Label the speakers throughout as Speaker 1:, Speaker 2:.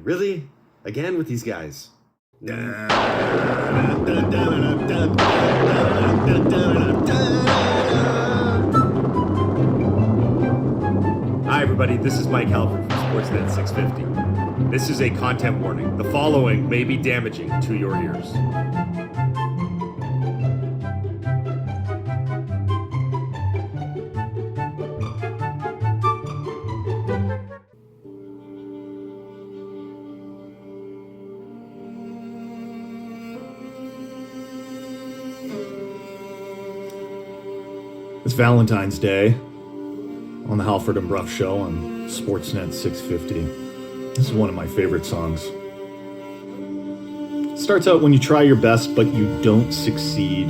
Speaker 1: Really? Again with these guys? Hi everybody, this is Mike Halford from Sportsnet 650. This is a content warning. The following may be damaging to your ears.
Speaker 2: It's Valentine's Day on the Halford and Brough show on Sportsnet 650. This is one of my favorite songs. It starts out when you try your best, but you don't succeed.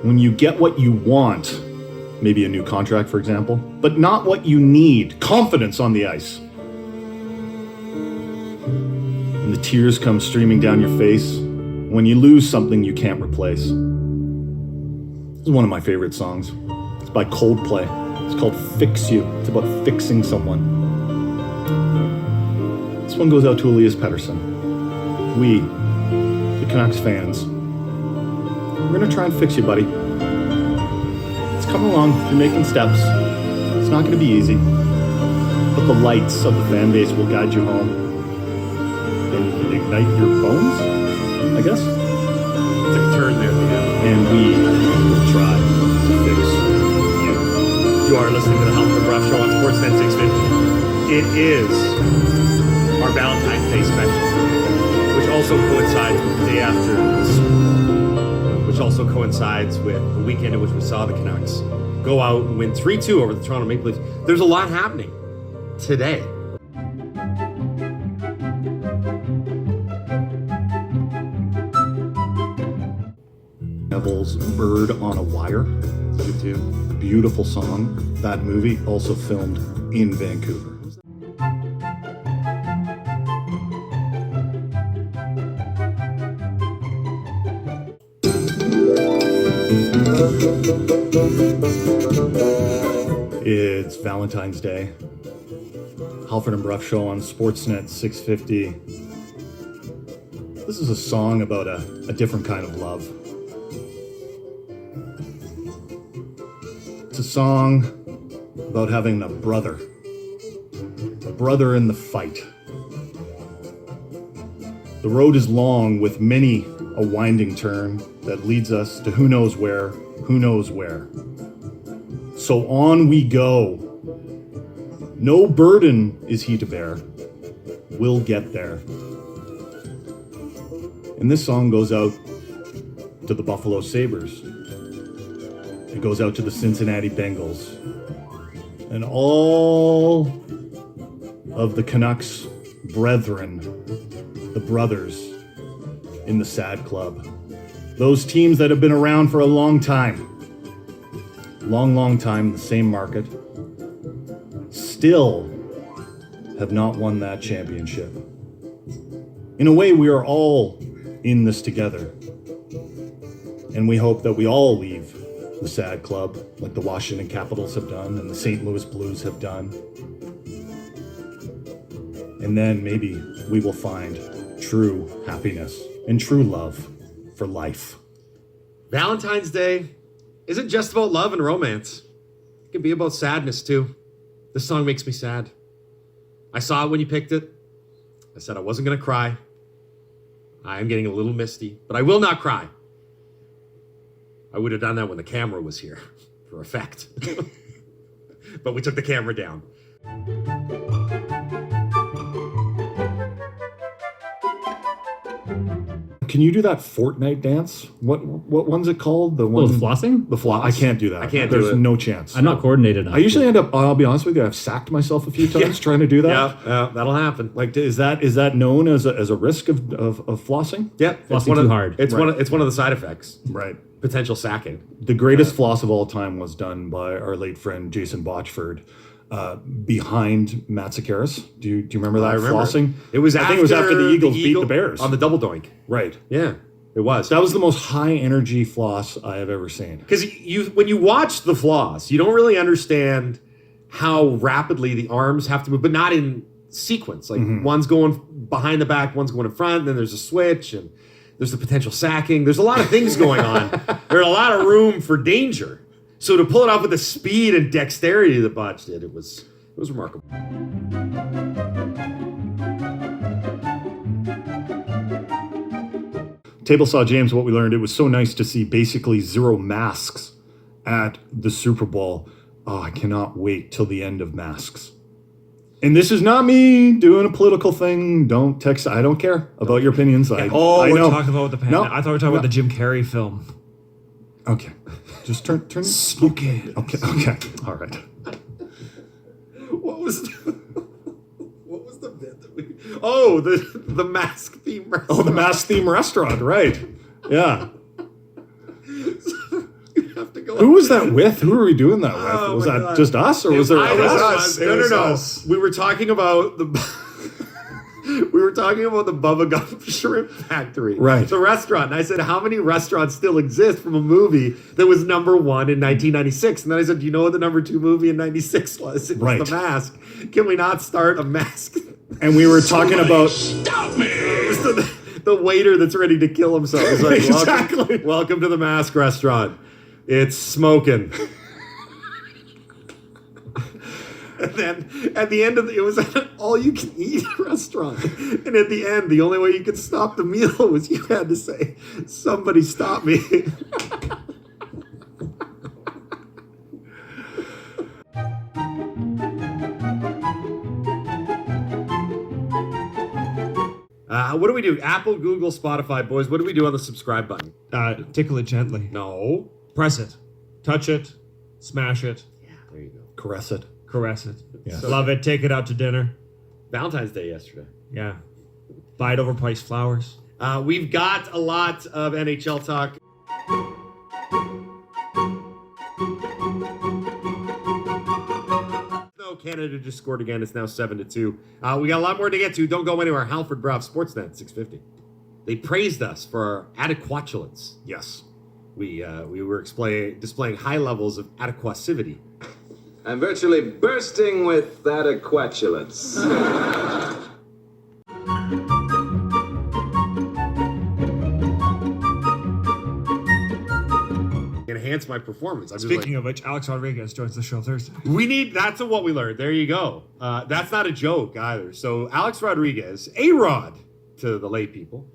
Speaker 2: When you get what you want, maybe a new contract, for example, but not what you need, confidence on the ice. And the tears come streaming down your face when you lose something you can't replace. This is one of my favorite songs. It's by Coldplay. It's called Fix You. It's about fixing someone. This one goes out to Elias Pettersson. We, the Canucks fans, we're gonna try and fix you, buddy. It's coming along. You're making steps. It's not gonna be easy. But the lights of the fan base will guide you home. And ignite your bones, I guess.
Speaker 1: It's like a turn there at the end.
Speaker 2: And we will try to fix you.
Speaker 1: You are listening to the Halford and Brough show on Sportsnet 650. It is our Valentine's Day special, which also coincides with the day after the Super Bowl, which also coincides with the weekend in which we saw the Canucks go out and win 3-2 over the Toronto Maple Leafs. There's a lot happening today.
Speaker 2: Neville's Bird on a Wire.
Speaker 1: Good too.
Speaker 2: Beautiful song. That movie also filmed in Vancouver. It's Valentine's Day. Halford and Brough show on Sportsnet 650. This is a song about a different kind of love. It's a song about having a brother in the fight. The road is long with many a winding turn that leads us to who knows where. So on we go. No burden is he to bear. We'll get there. And this song goes out to the Buffalo Sabres. It goes out to the Cincinnati Bengals and all of the Canucks brethren, the brothers in the sad club. Those teams that have been around for a long time, long time, the same market, still have not won that championship. In a way, we are all in this together. And we hope that we all leave the sad club, like the Washington Capitals have done and the St. Louis Blues have done. And then maybe we will find true happiness and true love for life.
Speaker 1: Valentine's Day isn't just about love and romance. It can be about sadness too. This song makes me sad. I saw it when you picked it. I said I wasn't gonna cry. I am getting a little misty, but I will not cry. I would have done that when the camera was here, for effect. But we took the camera down.
Speaker 2: Can you do that Fortnite dance? What one's it called? The one
Speaker 3: the flossing?
Speaker 2: The floss. I can't do that.
Speaker 1: I can't do
Speaker 2: There's
Speaker 1: it.
Speaker 2: no chance.
Speaker 3: I'm not coordinated enough.
Speaker 2: I usually end up, I'll be honest with you, I've sacked myself a few times trying to do that.
Speaker 1: Yeah, that'll happen.
Speaker 2: Like, is that known as a risk of flossing?
Speaker 1: Yeah,
Speaker 3: Flossing too hard.
Speaker 1: It's
Speaker 2: Right.
Speaker 1: one of the side effects.
Speaker 2: Right.
Speaker 1: Potential sacking.
Speaker 2: The greatest floss of all time was done by our late friend Jason Botchford behind Matt Sakaris. Do you remember that
Speaker 1: I remember.
Speaker 2: flossing?
Speaker 1: It was
Speaker 2: I think it was after the Eagles beat the Bears.
Speaker 1: on the double doink.
Speaker 2: Right.
Speaker 1: Yeah, it was.
Speaker 2: That was the most high energy floss I have ever seen.
Speaker 1: Because when you watch the floss, you don't really understand how rapidly the arms have to move, but not in sequence. Like one's going behind the back, one's going in front, and then there's a switch, and there's the potential sacking. There's a lot of things going on. There's a lot of room for danger. So to pull it off with the speed and dexterity that Bodge did, it was remarkable.
Speaker 2: Table Saw James, what we learned, it was so nice to see basically 0 masks at the Super Bowl. Oh, I cannot wait till the end of masks. And this is not me doing a political thing. Don't text. I don't care about your opinions. I
Speaker 3: we're
Speaker 2: know.
Speaker 3: talking about the pandemic. I thought we were talking about the Jim Carrey film.
Speaker 2: Okay. Just turn.
Speaker 3: Spooky.
Speaker 2: Okay. All right.
Speaker 1: What was the bit that we... Oh, the mask theme restaurant.
Speaker 2: Oh, the mask theme restaurant, right. Yeah.
Speaker 1: You have to go.
Speaker 2: Who was that with? Who were we doing that with?
Speaker 1: Oh,
Speaker 2: was
Speaker 1: my
Speaker 2: that
Speaker 1: God.
Speaker 2: just us, or was there
Speaker 1: It was
Speaker 2: others?
Speaker 1: us. No. We were talking about the Bubba Gump Shrimp Factory.
Speaker 2: Right.
Speaker 1: The restaurant. And I said, how many restaurants still exist from a movie that was number 1 in 1996? And then I said, do you know what the number 2 movie in 96 was? It was
Speaker 2: Right.
Speaker 1: The Mask. Can we not start a mask?
Speaker 2: And we were talking about...
Speaker 4: Stop me!
Speaker 1: It was the waiter that's ready to kill himself. It's like,
Speaker 2: Exactly.
Speaker 1: Welcome to the Mask restaurant. It's smoking. And then at the end it was an all-you-can-eat restaurant. And at the end, the only way you could stop the meal was you had to say, "Somebody stop me." What do we do? Apple, Google, Spotify, boys. What do we do on the subscribe button?
Speaker 3: Tickle it gently.
Speaker 1: No.
Speaker 3: Press it. Touch it. Smash it.
Speaker 1: Yeah, there you go.
Speaker 2: Caress it.
Speaker 3: Caress it.
Speaker 2: Yeah.
Speaker 3: Love it. Take it out to dinner.
Speaker 1: Valentine's Day yesterday.
Speaker 3: Yeah. Buy it overpriced flowers.
Speaker 1: We've got a lot of NHL talk. No, Canada just scored again. It's now 7-2. We got a lot more to get to. Don't go anywhere. Halford, Brough, Sportsnet, 650. They praised us for our adequatulence.
Speaker 2: Yes.
Speaker 1: We were displaying high levels of adequacivity.
Speaker 5: I'm virtually bursting with adequatulence.
Speaker 1: Enhance my performance. I'm
Speaker 3: Speaking of which, Alex Rodriguez joins the show Thursday.
Speaker 1: that's what we learned. There you go. That's not a joke either. So Alex Rodriguez, A-Rod to the lay people,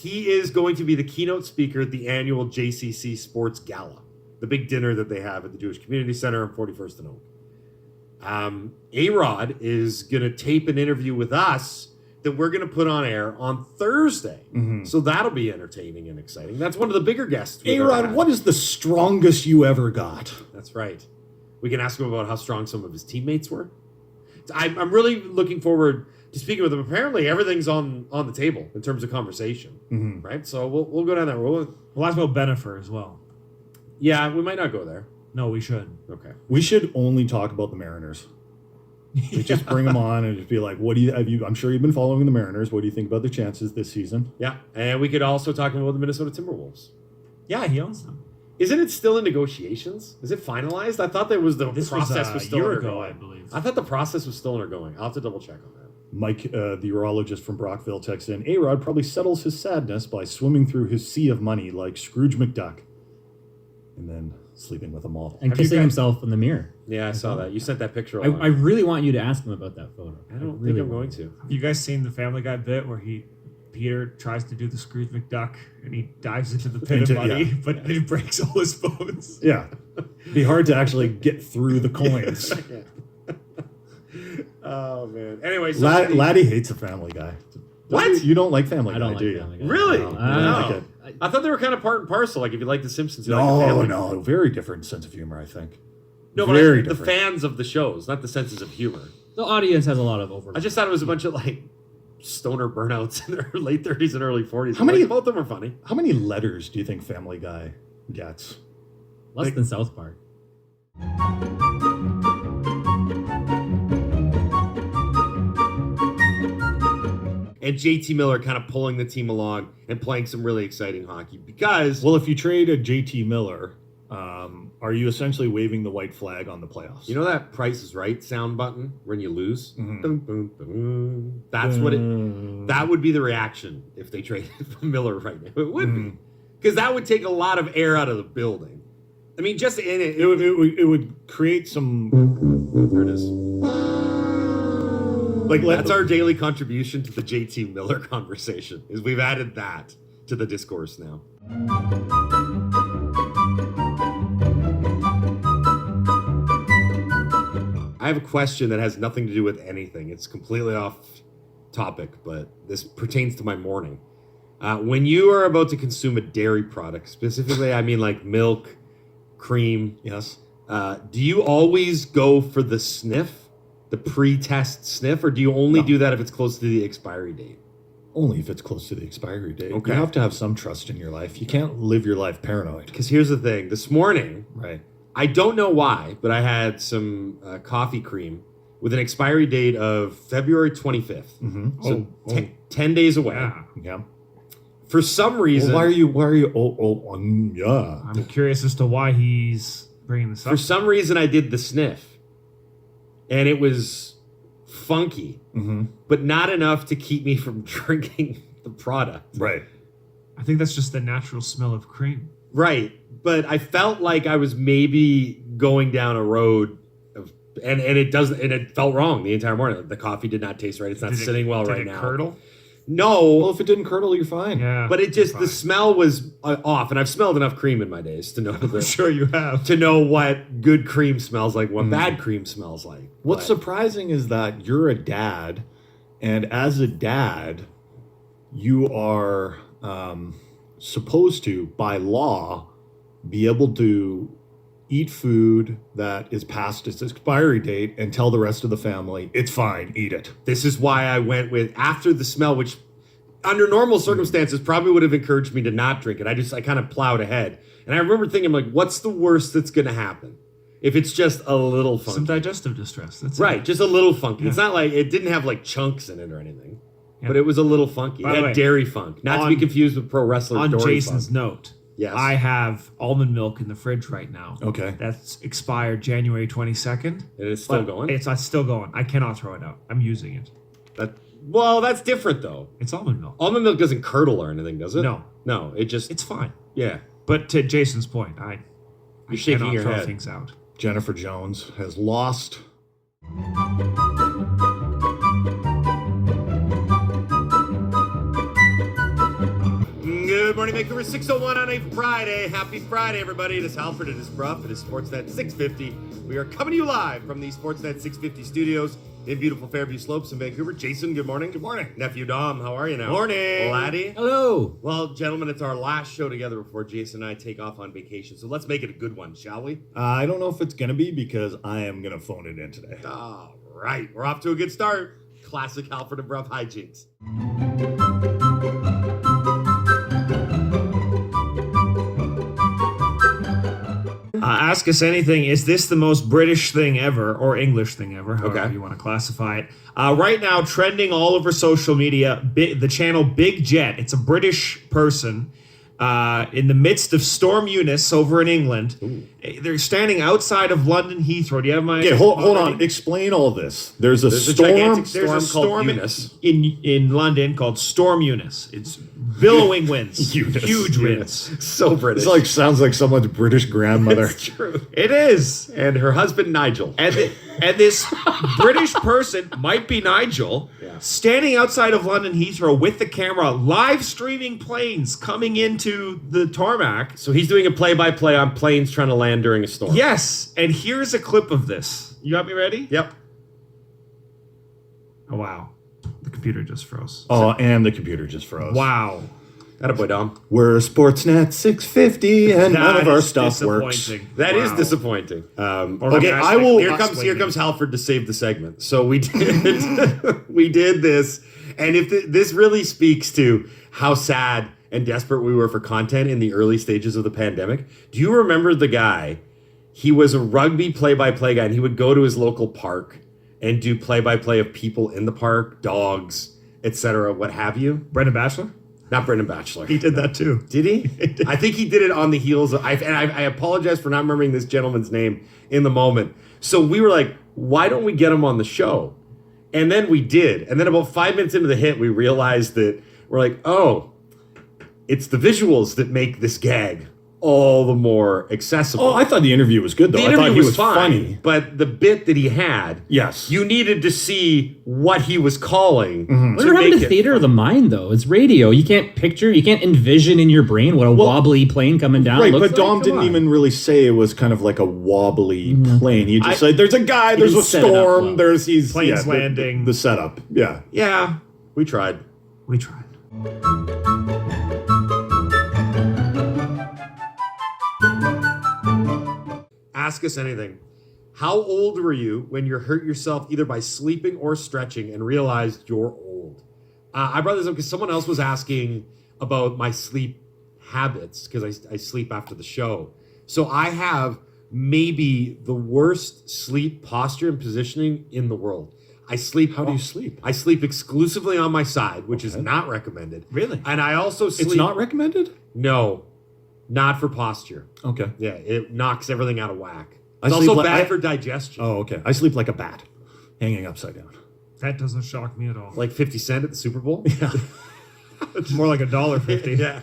Speaker 1: he is going to be the keynote speaker at the annual JCC Sports Gala, the big dinner that they have at the Jewish Community Center on 41st and Oak. A-Rod is going to tape an interview with us that we're going to put on air on Thursday.
Speaker 2: Mm-hmm.
Speaker 1: So that'll be entertaining and exciting. That's one of the bigger guests. we've ever
Speaker 2: A-Rod,
Speaker 1: had.
Speaker 2: what is the strongest you ever got?
Speaker 1: That's right. We can ask him about how strong some of his teammates were. I'm really looking forward to speaking with him. Apparently, everything's on the table in terms of conversation,
Speaker 2: Mm-hmm.
Speaker 1: right? So we'll go down that road.
Speaker 3: We'll ask about Benefer as well.
Speaker 1: Yeah, we might not go there.
Speaker 3: No, we should.
Speaker 1: Okay.
Speaker 2: We should only talk about the Mariners. We just bring them on and just be like, "What do you? I'm sure you've been following the Mariners. What do you think about their chances this season?"
Speaker 1: Yeah, and we could also talk about the Minnesota Timberwolves.
Speaker 3: Yeah, he owns them.
Speaker 1: Isn't it still in negotiations? Is it finalized? I thought there was the
Speaker 3: This
Speaker 1: process
Speaker 3: was
Speaker 1: was
Speaker 3: a
Speaker 1: still
Speaker 3: year
Speaker 1: undergoing.
Speaker 3: ago, I believe.
Speaker 1: I thought the process was still undergoing. I'll have to double check on that.
Speaker 2: Mike, the urologist from Brockville, texts in, A-Rod probably settles his sadness by swimming through his sea of money like Scrooge McDuck, and then sleeping with a model.
Speaker 6: And kissing himself in the mirror.
Speaker 1: Yeah, I saw that. You sent that picture.
Speaker 6: I
Speaker 1: along.
Speaker 6: really want you to ask him about that photo.
Speaker 1: I don't
Speaker 6: really
Speaker 1: think I'm
Speaker 6: want
Speaker 1: going to.
Speaker 3: Have you guys seen the Family Guy bit where Peter tries to do the Scrooge McDuck and he dives into the pit of money,
Speaker 2: yeah.
Speaker 3: but he breaks all his bones?
Speaker 2: Yeah, it'd be hard to actually get through the coins.
Speaker 1: Oh man. Anyway, so
Speaker 2: Laddie hates a Family Guy.
Speaker 1: What?
Speaker 2: You don't like Family
Speaker 6: I
Speaker 2: Guy,
Speaker 6: don't
Speaker 2: do
Speaker 6: like
Speaker 2: you?
Speaker 6: Family Guy.
Speaker 1: Really?
Speaker 6: No.
Speaker 2: I like it.
Speaker 1: I thought they were kind of part and parcel. Like if you like The Simpsons, you like the
Speaker 2: No,
Speaker 1: family.
Speaker 2: no, very different sense of humor, I think.
Speaker 1: No, but
Speaker 2: very
Speaker 1: the
Speaker 2: different.
Speaker 1: fans of the shows, not the senses of humor.
Speaker 6: The audience has a lot of overlap.
Speaker 1: I just thought it was a bunch of like stoner burnouts in their late 30s and early 40s.
Speaker 2: How many-
Speaker 1: Like, both of them are funny.
Speaker 2: How many letters do you think Family Guy gets?
Speaker 6: Less than South Park.
Speaker 1: And JT Miller kind of pulling the team along and playing some really exciting hockey because
Speaker 2: Well, if you trade a JT Miller, are you essentially waving the white flag on the playoffs?
Speaker 1: You know that Price is Right sound button when you lose?
Speaker 2: Mhm.
Speaker 1: Dun, dun, dun. That's what it. That would be the reaction if they traded for Miller right now. It would be, because that would take a lot of air out of the building. I mean, just in it.
Speaker 2: It would create some.
Speaker 1: There it is.
Speaker 2: Like
Speaker 1: That's our daily contribution to the JT Miller conversation. Is we've added that to the discourse now. I have a question that has nothing to do with anything. It's completely off topic, but this pertains to my morning. When you are about to consume a dairy product, specifically, I mean like milk, cream.
Speaker 2: Yes.
Speaker 1: Do you always go for the sniff, the pre-test sniff, or do you only do that if it's close to the expiry date?
Speaker 2: Only if it's close to the expiry date.
Speaker 1: Okay.
Speaker 2: You have to have some trust in your life. You can't live your life paranoid.
Speaker 1: Because here's the thing. This morning,
Speaker 2: Right.
Speaker 1: I don't know why, but I had some coffee cream with an expiry date of February 25th.
Speaker 2: Mm-hmm.
Speaker 1: So 10 days away.
Speaker 3: Yeah.
Speaker 2: Yeah.
Speaker 1: For some reason,
Speaker 2: Well, why are you, yeah.
Speaker 3: I'm curious as to why he's bringing this up.
Speaker 1: for some reason I did the sniff. And it was funky,
Speaker 2: Mm-hmm.
Speaker 1: but not enough to keep me from drinking the product.
Speaker 2: Right.
Speaker 3: I think that's just the natural smell of cream.
Speaker 1: Right. But I felt like I was maybe going down a road of, and it felt wrong the entire morning. The coffee did not taste right. It's not
Speaker 3: Did it-
Speaker 1: sitting well
Speaker 3: did
Speaker 1: right
Speaker 3: it
Speaker 1: now.
Speaker 3: Curdle?
Speaker 1: No,
Speaker 2: Well, if it didn't curdle, you're fine.
Speaker 3: Yeah.
Speaker 1: but it just
Speaker 3: fine.
Speaker 1: the smell was off, and I've smelled enough cream in my days to know
Speaker 3: I'm
Speaker 1: that,
Speaker 3: sure you have.
Speaker 1: to know what good cream smells like, what bad cream smells like.
Speaker 2: What's
Speaker 1: But-
Speaker 2: surprising is that you're a dad, and as a dad, you are supposed to, by law, be able to eat food that is past its expiry date and tell the rest of the family, it's fine, eat it.
Speaker 1: This is why I went with after the smell, which under normal circumstances probably would have encouraged me to not drink it. I kind of plowed ahead. And I remember thinking, like, what's the worst that's going to happen? If it's just a little funky.
Speaker 3: Some digestive distress. That's
Speaker 1: Right,
Speaker 3: it.
Speaker 1: just a little funky.
Speaker 3: Yeah.
Speaker 1: It's not like, it didn't have like chunks in it or anything.
Speaker 3: Yeah.
Speaker 1: But it was a little funky.
Speaker 3: By
Speaker 1: It
Speaker 3: the
Speaker 1: had
Speaker 3: way,
Speaker 1: dairy funk. Not to be
Speaker 3: on-
Speaker 1: confused with pro wrestler
Speaker 3: On
Speaker 1: Dory
Speaker 3: Jason's
Speaker 1: funk.
Speaker 3: note,
Speaker 1: Yes.
Speaker 3: I have almond milk in the fridge right now.
Speaker 2: Okay.
Speaker 3: That's expired January 22nd.
Speaker 1: And it's still
Speaker 3: but
Speaker 1: going?
Speaker 3: It's still going. I cannot throw it out. I'm using it.
Speaker 1: Well, that's different though.
Speaker 3: It's almond milk.
Speaker 1: Almond milk doesn't curdle or anything, does it?
Speaker 3: No.
Speaker 1: No, it just,
Speaker 3: It's fine.
Speaker 1: yeah.
Speaker 3: But to Jason's point, I
Speaker 1: You're shaking
Speaker 3: cannot
Speaker 1: your
Speaker 3: throw
Speaker 1: head.
Speaker 3: things out.
Speaker 2: Jennifer Jones has lost.
Speaker 1: Good morning, Vancouver. 6:01 on a Friday. Happy Friday, everybody. It is Halford. It is Brough. It is Sportsnet 650. We are coming to you live from the Sportsnet 650 studios in beautiful Fairview Slopes in Vancouver. Jason, good morning.
Speaker 2: Good morning.
Speaker 1: Nephew Dom, how are you now?
Speaker 2: Morning.
Speaker 1: Laddie.
Speaker 6: Hello.
Speaker 1: Well, gentlemen, it's our last show together before Jason and I take off on vacation. So let's make it a good one, shall we?
Speaker 2: I don't know if it's going to be because I am going to phone it in today.
Speaker 1: All right. We're off to a good start. Classic Halford and Brough hijinks.
Speaker 3: Ask us anything. Is this the most British thing ever, or English thing ever, however
Speaker 1: Okay.
Speaker 3: you want to classify it? Right now, trending all over social media, the channel Big Jet. It's a British person in the midst of Storm Eunice over in England. They're standing outside of London Heathrow. Do you have my?
Speaker 2: Okay, hold on.
Speaker 3: already?
Speaker 2: Explain all this. There's a
Speaker 1: There's a
Speaker 2: storm.
Speaker 1: gigantic
Speaker 3: There's a
Speaker 1: storm called
Speaker 3: storm
Speaker 1: Eunice.
Speaker 3: in London called Storm Eunice. It's billowing winds,
Speaker 2: Eunice.
Speaker 3: huge
Speaker 2: Eunice.
Speaker 3: winds.
Speaker 1: So British.
Speaker 2: This like sounds like someone's British grandmother.
Speaker 1: It's true.
Speaker 3: It is.
Speaker 1: And her husband, Nigel.
Speaker 3: And this British person might be Nigel, standing outside of London Heathrow with the camera, live streaming planes coming into the tarmac.
Speaker 1: So he's doing a play-by-play on planes trying to land during a storm.
Speaker 3: Yes, and here's a clip of this. You got me ready?
Speaker 1: Yep.
Speaker 3: Oh wow, the computer just froze.
Speaker 2: Oh, and the computer just froze.
Speaker 3: Wow,
Speaker 1: Attaboy, Dom.
Speaker 2: We're Sportsnet 650, and none of
Speaker 3: That
Speaker 2: our
Speaker 3: is
Speaker 2: stuff works.
Speaker 3: disappointing.
Speaker 1: That is
Speaker 3: Wow.
Speaker 1: disappointing.
Speaker 2: Okay, I will.
Speaker 1: Here comes Halford to save the segment. So we did we did this, and if this really speaks to how sad and desperate we were for content in the early stages of the pandemic. Do you remember the guy? He was a rugby play-by-play guy, and he would go to his local park and do play-by-play of people in the park, dogs, etc., what have you.
Speaker 3: Brendan Batchelor.
Speaker 1: Not Brendan Batchelor.
Speaker 3: He did that too.
Speaker 1: Did he? I think he did it on the heels of, I apologize for not remembering this gentleman's name in the moment. So we were like, why don't we get him on the show? And then we did. And then about 5 minutes into the hit, we realized that we're like, oh, it's the visuals that make this gag all the more accessible.
Speaker 2: Oh, I thought the interview was good, though.
Speaker 1: The
Speaker 2: I
Speaker 1: interview
Speaker 2: thought he was
Speaker 1: fine,
Speaker 2: funny.
Speaker 1: but the bit that he had,
Speaker 2: Yes.
Speaker 1: you needed to see what he was calling.
Speaker 6: Whatever happened to theater of the mind, though? It's radio. You can't envision in your brain what a wobbly plane coming down
Speaker 2: Right,
Speaker 6: looks
Speaker 2: but Dom
Speaker 6: like.
Speaker 2: didn't even really say it was kind of like a wobbly plane. He just said, there's a guy, there's a
Speaker 6: didn't set it up
Speaker 2: storm,
Speaker 6: well.
Speaker 2: there's he's
Speaker 3: Planes
Speaker 2: the-
Speaker 3: landing.
Speaker 2: The setup. Yeah.
Speaker 1: Yeah, we tried.
Speaker 3: We tried.
Speaker 1: Ask us anything. How old were you when you hurt yourself either by sleeping or stretching and realized you're old? I brought this up because someone else was asking about my sleep habits because I sleep after the show. So I have maybe the worst sleep posture and positioning in the world. I sleep.
Speaker 2: How do you sleep?
Speaker 1: I sleep exclusively on my side, which is not recommended.
Speaker 3: Really?
Speaker 1: And I also sleep.
Speaker 2: It's not recommended?
Speaker 1: No, not for posture.
Speaker 2: Okay.
Speaker 1: Yeah, it knocks everything out of whack.
Speaker 2: I
Speaker 1: It's
Speaker 2: sleep
Speaker 1: also
Speaker 2: like-
Speaker 1: bad for digestion.
Speaker 2: Oh, okay. I sleep like a bat, hanging upside down.
Speaker 3: That doesn't shock me at all.
Speaker 1: Like 50 Cent at the Super Bowl?
Speaker 2: Yeah.
Speaker 3: It's more like $1.50.
Speaker 1: Yeah.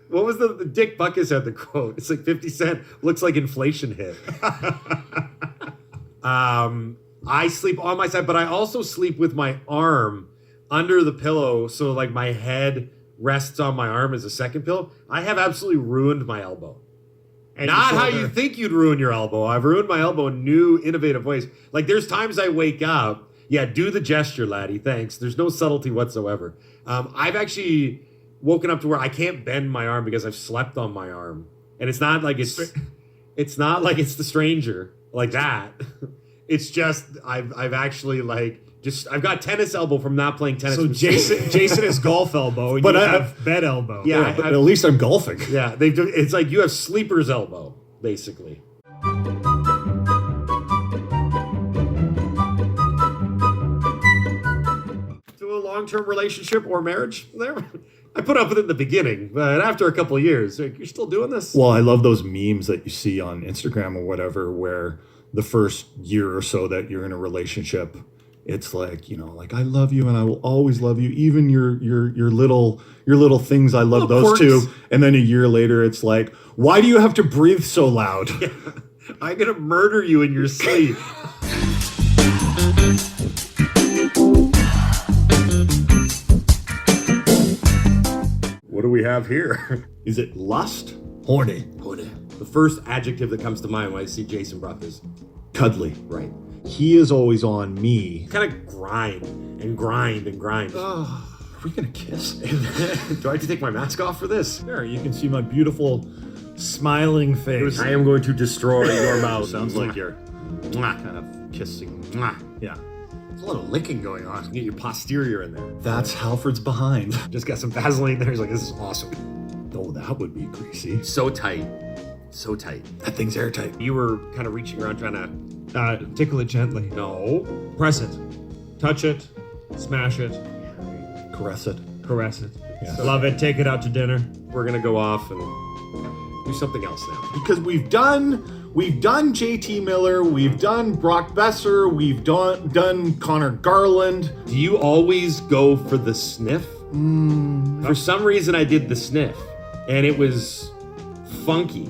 Speaker 1: What was the Dick Buckus had the quote? It's like 50 Cent looks like inflation hit. I sleep on my side, but I also sleep with my arm under the pillow. So like my head rests on my arm as a second pillow. I have absolutely ruined my elbow.
Speaker 3: And
Speaker 1: Not
Speaker 3: your
Speaker 1: how
Speaker 3: shoulder.
Speaker 1: you think you'd ruin your elbow. I've ruined my elbow in new, innovative ways. Like there's times I wake up. Yeah, do the gesture, laddie. Thanks. There's no subtlety whatsoever. I've actually woken up to where I can't bend my arm because I've slept on my arm, and it's not like it's not like it's the stranger like that. It's just I've actually I've got tennis elbow from not playing tennis.
Speaker 3: So
Speaker 1: for
Speaker 3: Jason is golf elbow, and
Speaker 1: But
Speaker 3: you
Speaker 1: I-
Speaker 3: have bed elbow.
Speaker 1: Yeah.
Speaker 2: Yeah, but at least I'm golfing.
Speaker 1: Yeah, it's like you have sleeper's elbow, basically. To a long-term relationship or marriage, there, I put up with it in the beginning, but after a couple of years, like, you're still doing this?
Speaker 2: Well, I love those memes that you see on Instagram or whatever, where the first year or so that you're in a relationship, it's like, like I love you and I will always love you, even your little things. I love
Speaker 1: Little
Speaker 2: those too.
Speaker 1: quirks.
Speaker 2: And then a year later, it's like, why do you have to breathe so loud?
Speaker 1: I'm gonna murder you in your sleep. What do we have here?
Speaker 2: Is it lust? Horny.
Speaker 1: The first adjective that comes to mind when I see Jason Brough is
Speaker 2: Cuddly.
Speaker 1: right.
Speaker 2: He is always on me.
Speaker 1: Kind of grind and grind and grind.
Speaker 2: Are we gonna kiss?
Speaker 1: Do I have to take my mask off for this?
Speaker 2: There, you can see my beautiful smiling face.
Speaker 1: I am going to destroy your mouth.
Speaker 2: Sounds like you're
Speaker 1: Mwah.
Speaker 2: kind of kissing.
Speaker 1: Mwah.
Speaker 2: Yeah.
Speaker 1: There's a lot of licking going on. Get your posterior in there.
Speaker 2: That's Halford's behind.
Speaker 1: Just got some Vaseline there. He's like, this is awesome.
Speaker 2: Oh, that would be greasy.
Speaker 1: So tight. So tight.
Speaker 2: That thing's airtight.
Speaker 1: You were kind of reaching around trying to...
Speaker 3: Tickle it gently.
Speaker 1: No.
Speaker 3: Press it. Touch it. Smash it.
Speaker 2: Caress it.
Speaker 3: Caress it.
Speaker 2: Yes.
Speaker 3: Love it. Take it out to dinner.
Speaker 1: We're going to go off and do something else now.
Speaker 2: Because we've done JT Miller, we've done Brock Besser, we've done Connor Garland.
Speaker 1: Do you always go for the sniff? For some reason, I did the sniff, and it was funky.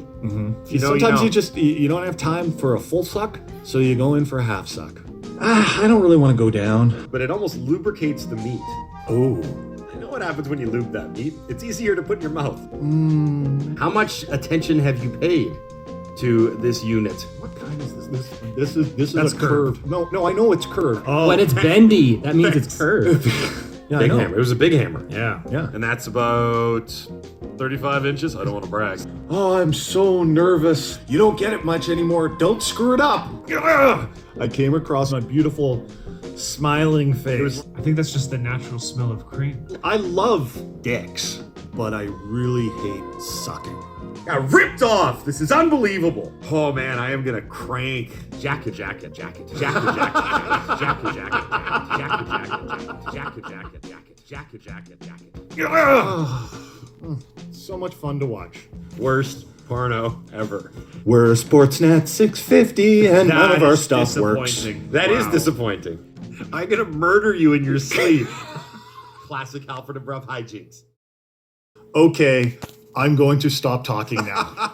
Speaker 2: Sometimes you don't have time for a full suck, so you go in for a half suck. I don't really want to go down.
Speaker 1: But it almost lubricates the meat.
Speaker 2: Oh.
Speaker 1: I know what happens when you lube that meat. It's easier to put in your mouth. How much attention have you paid to this unit?
Speaker 2: What kind is this? This is
Speaker 3: That's
Speaker 2: a curve. No, I know it's curved.
Speaker 3: Oh,
Speaker 6: When it's bendy, that means it's curved.
Speaker 2: Yeah, I
Speaker 1: Big
Speaker 2: know.
Speaker 1: hammer. It was a big hammer.
Speaker 3: yeah.
Speaker 2: Yeah.
Speaker 1: And that's about 35 inches. I don't want to brag.
Speaker 2: Oh, I'm so nervous. You don't get it much anymore. Don't screw it up. Ugh. I came across my beautiful smiling face.
Speaker 3: I think that's just the natural smell of cream.
Speaker 2: I love dicks, but I really hate sucking.
Speaker 1: Got ripped off. This is unbelievable. Oh man, I am gonna crank. Jacket.
Speaker 2: So much fun to watch.
Speaker 1: Worst porno ever.
Speaker 2: We're Sportsnet 650 and none of
Speaker 3: That
Speaker 2: our
Speaker 3: is
Speaker 2: stuff works.
Speaker 3: disappointing.
Speaker 1: That is
Speaker 3: Wow.
Speaker 1: disappointing. I'm gonna murder you in your sleep. Classic Halford and Brough hijinks.
Speaker 2: Okay, I'm going to stop talking now.